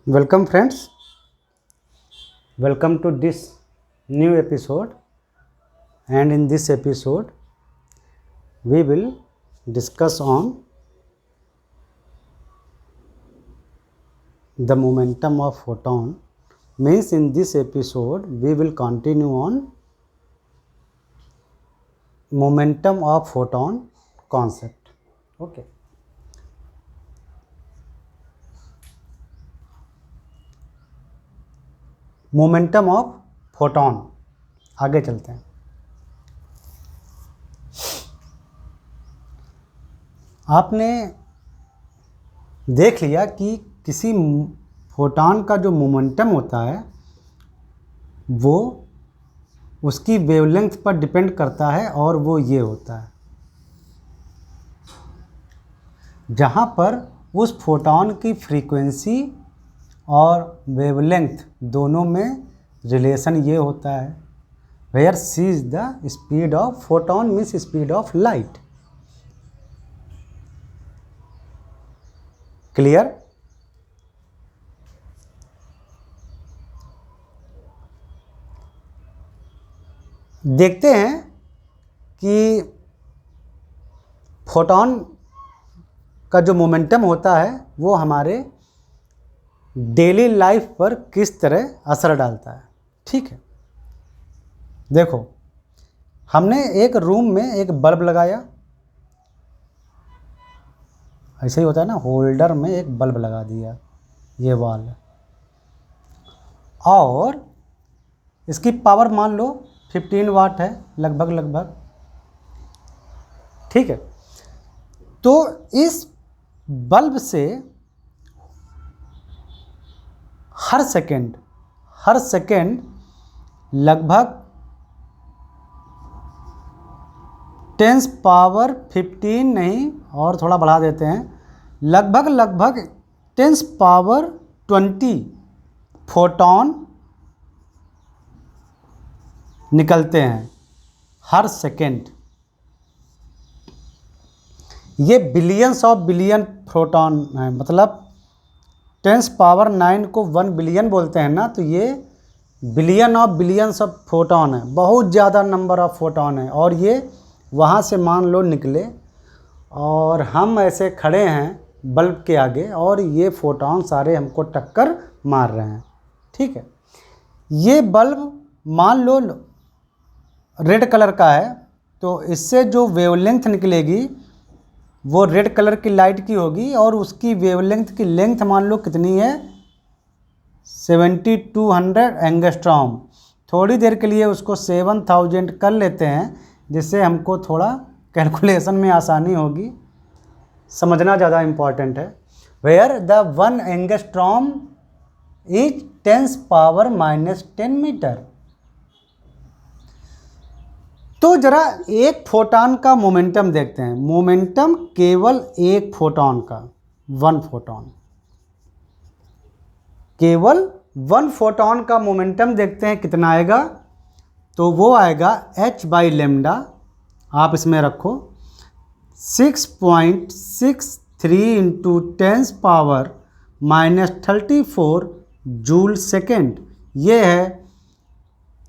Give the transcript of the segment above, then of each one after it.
Welcome friends, welcome to this new episode, and in this episode we will discuss on the momentum of photon. Means in this episode we will continue on momentum of photon concept. Okay. Momentum of photon, आगे चलते हैं। आपने देख लिया कि किसी photon का जो मोमेंटम होता है वो उसकी वेवलेंथ पर डिपेंड करता है, और वो ये होता है जहाँ पर उस फोटॉन की फ्रीक्वेंसी और वेवलेंथ दोनों में रिलेशन ये होता है, where c is the speed of photon means speed of light. Clear? देखते हैं कि फोटॉन का जो मोमेंटम होता है वो हमारे डेली लाइफ पर किस तरह असर डालता है। ठीक है, देखो हमने एक रूम में एक बल्ब लगाया, ऐसे ही होता है ना, होल्डर में एक बल्ब लगा दिया, ये वाला, और इसकी पावर मान लो 15 वाट है लगभग। ठीक है, तो इस बल्ब से हर सेकेंड लगभग 10⁻15 नहीं, और थोड़ा बढ़ा देते हैं, लगभग 10⁻20 फोटॉन निकलते हैं हर सेकेंड। ये बिलियंस ऑफ बिलियन फोटॉन है, मतलब 10⁻9 को 1 बिलियन बोलते हैं ना, तो ये billion of billions of photon है, बहुत ज़्यादा नंबर ऑफ फोटॉन है। और ये वहाँ से मान लो निकले और हम ऐसे खड़े हैं बल्ब के आगे, और ये फोटॉन सारे हमको टक्कर मार रहे हैं। ठीक है, ये बल्ब मान लो रेड कलर का है, तो इससे जो वेवलेंथ निकलेगी वो रेड कलर की लाइट की होगी, और उसकी वेवलेंथ की लेंथ मान लो कितनी है, 7200 एंगस्ट्रॉम। थोड़ी देर के लिए उसको 7000 कर लेते हैं, जिससे हमको थोड़ा कैलकुलेशन में आसानी होगी, समझना ज़्यादा इम्पॉर्टेंट है। Where the 1 angstrom is 10⁻−10 metre. तो जरा एक फोटॉन का मोमेंटम देखते हैं। मोमेंटम केवल एक फोटॉन का, 1 फोटॉन, केवल 1 फोटॉन का मोमेंटम देखते हैं कितना आएगा। तो वो आएगा h/λ, आप इसमें रखो 6.63 × 10⁻−34 जूल सेकेंड। ये है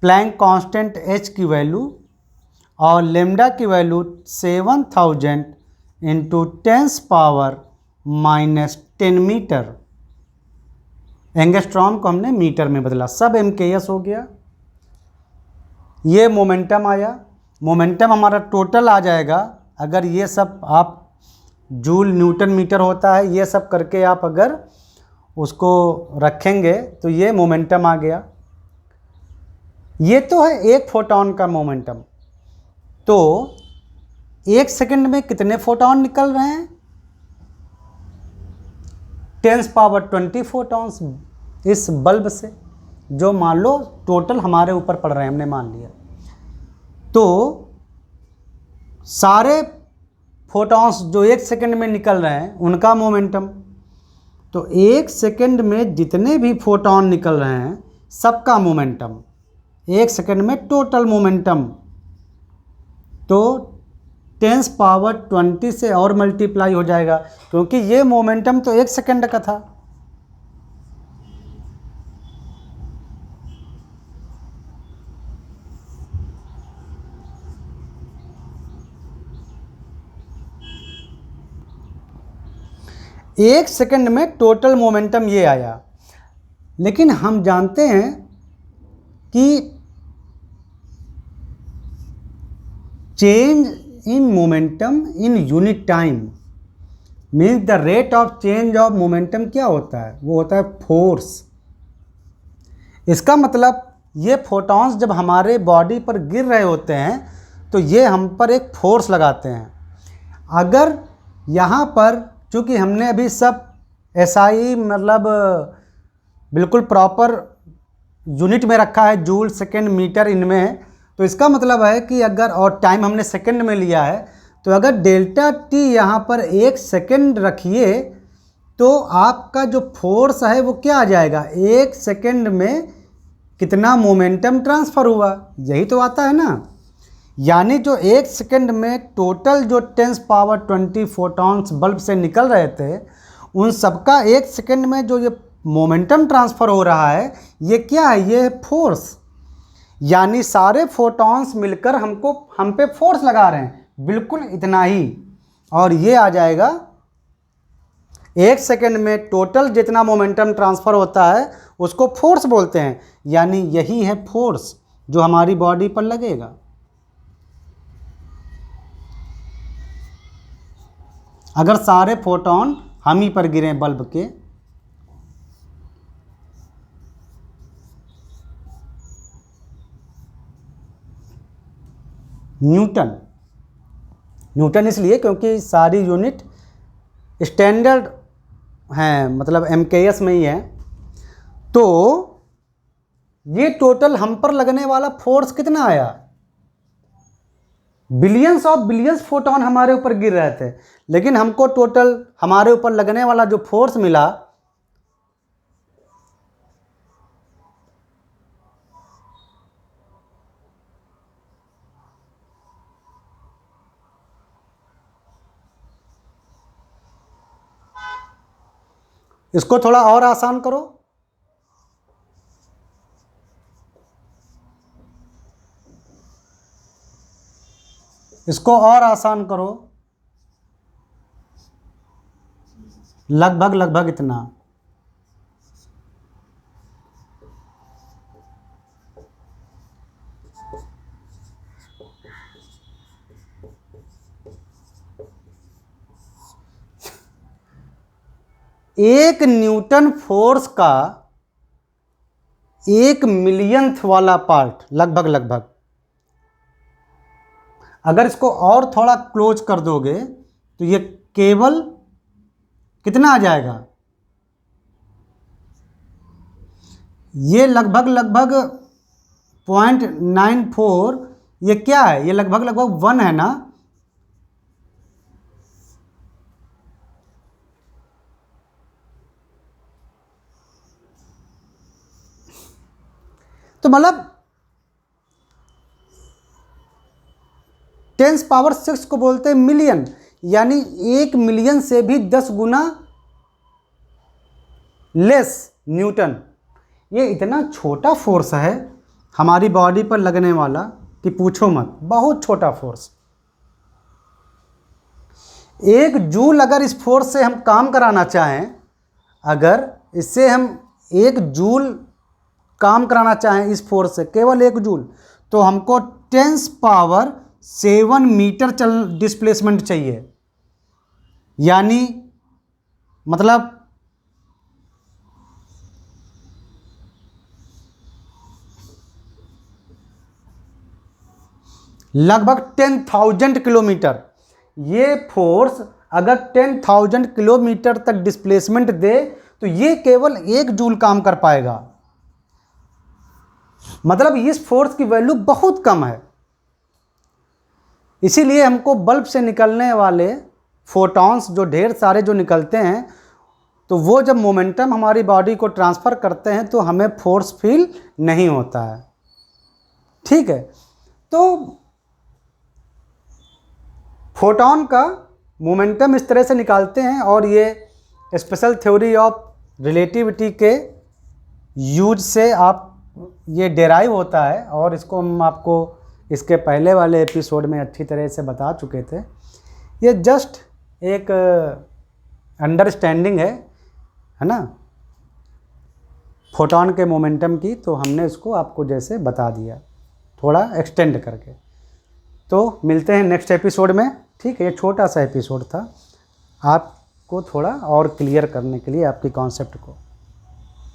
प्लैंक कांस्टेंट h की वैल्यू, और लेमडा की वैल्यू 7000 × 10⁻−10 मीटर। एंगस्ट्रॉम को हमने मीटर में बदला, सब MKS हो गया। ये मोमेंटम आया। मोमेंटम हमारा टोटल आ जाएगा, अगर ये सब आप जूल न्यूटन मीटर होता है, ये सब करके आप अगर उसको रखेंगे तो ये मोमेंटम आ गया। ये तो है एक फोटॉन का मोमेंटम। तो एक सेकंड में कितने फोटॉन निकल रहे हैं, 10⁻20 फोटॉन्स इस बल्ब से, जो मान लो टोटल हमारे ऊपर पड़ रहे हैं, हमने मान लिया। तो सारे फोटॉन्स जो एक सेकंड में निकल रहे हैं उनका मोमेंटम, तो एक सेकंड में जितने भी फोटॉन निकल रहे हैं सबका मोमेंटम, एक सेकंड में टोटल मोमेंटम, तो 10⁻20 से और मल्टीप्लाई हो जाएगा, क्योंकि ये मोमेंटम तो एक सेकंड का था। 1 सेकंड में टोटल मोमेंटम ये आया। लेकिन हम जानते हैं कि change in momentum in unit time means the rate of change of momentum क्या होता है, वो होता है फोर्स। इसका मतलब ये फोटॉन्स जब हमारे बॉडी पर गिर रहे होते हैं तो ये हम पर एक फोर्स लगाते हैं। अगर यहाँ पर चूँकि हमने अभी सब SI मतलब बिल्कुल प्रॉपर यूनिट में रखा है, जूल सेकेंड मीटर इनमें, तो इसका मतलब है कि अगर और टाइम हमने सेकेंड में लिया है, तो अगर डेल्टा टी यहाँ पर 1 सेकेंड रखिए तो आपका जो फोर्स है वो क्या आ जाएगा, 1 सेकेंड में कितना मोमेंटम ट्रांसफ़र हुआ, यही तो आता है ना। यानी जो 1 सेकेंड में टोटल जो 10⁻20 फोटॉन्स बल्ब से निकल रहे थे, उन सबका 1 सेकेंड में जो ये मोमेंटम ट्रांसफ़र हो रहा है, ये क्या है, ये है फोर्स। यानी सारे फोटॉन्स मिलकर हम पे फोर्स लगा रहे हैं, बिल्कुल इतना ही। और ये आ जाएगा 1 सेकेंड में टोटल जितना मोमेंटम ट्रांसफ़र होता है उसको फोर्स बोलते हैं। यानी यही है फोर्स जो हमारी बॉडी पर लगेगा। अगर सारे फोटॉन हम ही पर गिरें बल्ब के। न्यूटन इसलिए क्योंकि सारी यूनिट स्टैंडर्ड हैं, मतलब MKS में ही है। तो ये टोटल हम पर लगने वाला फोर्स कितना आया, बिलियंस ऑफ बिलियंस फोटॉन हमारे ऊपर गिर रहे थे, लेकिन हमको टोटल हमारे ऊपर लगने वाला जो फोर्स मिला इसको थोड़ा और आसान करो। इसको और आसान करो, लगभग इतना। एक न्यूटन फोर्स का 1 मिलियंथ वाला पार्ट लगभग अगर इसको और थोड़ा क्लोज कर दोगे तो ये केवल कितना आ जाएगा, ये लगभग 0.94, ये क्या है, ये लगभग 1 है ना। तो मतलब 10⁻6 को बोलते हैं मिलियन, यानी 1 मिलियन से भी 10 गुना लेस न्यूटन। ये इतना छोटा फोर्स है हमारी बॉडी पर लगने वाला कि पूछो मत, बहुत छोटा फोर्स। 1 जूल अगर इस फोर्स से हम काम कराना चाहें, अगर इससे हम 1 जूल काम कराना चाहें इस फोर्स से, केवल 1 जूल, तो हमको 10⁻7 मीटर डिस्प्लेसमेंट चाहिए। यानी मतलब लगभग 10,000 किलोमीटर। ये फोर्स अगर 10,000 किलोमीटर तक डिस्प्लेसमेंट दे तो ये केवल 1 जूल काम कर पाएगा। मतलब इस फोर्स की वैल्यू बहुत कम है। इसीलिए हमको बल्ब से निकलने वाले फोटॉन्स जो ढेर सारे जो निकलते हैं, तो वो जब मोमेंटम हमारी बॉडी को ट्रांसफ़र करते हैं तो हमें फोर्स फील नहीं होता है। ठीक है, तो फोटॉन का मोमेंटम इस तरह से निकालते हैं और ये स्पेशल थ्योरी ऑफ रिलेटिविटी के यूज से आप ये डेराइव होता है, और इसको हम आपको इसके पहले वाले एपिसोड में अच्छी तरह से बता चुके थे। ये जस्ट एक अंडरस्टैंडिंग है ना, फोटॉन के मोमेंटम की, तो हमने इसको आपको जैसे बता दिया थोड़ा एक्सटेंड करके। तो मिलते हैं नेक्स्ट एपिसोड में, ठीक है। ये छोटा सा एपिसोड था आपको थोड़ा और क्लियर करने के लिए आपकी कॉन्सेप्ट को।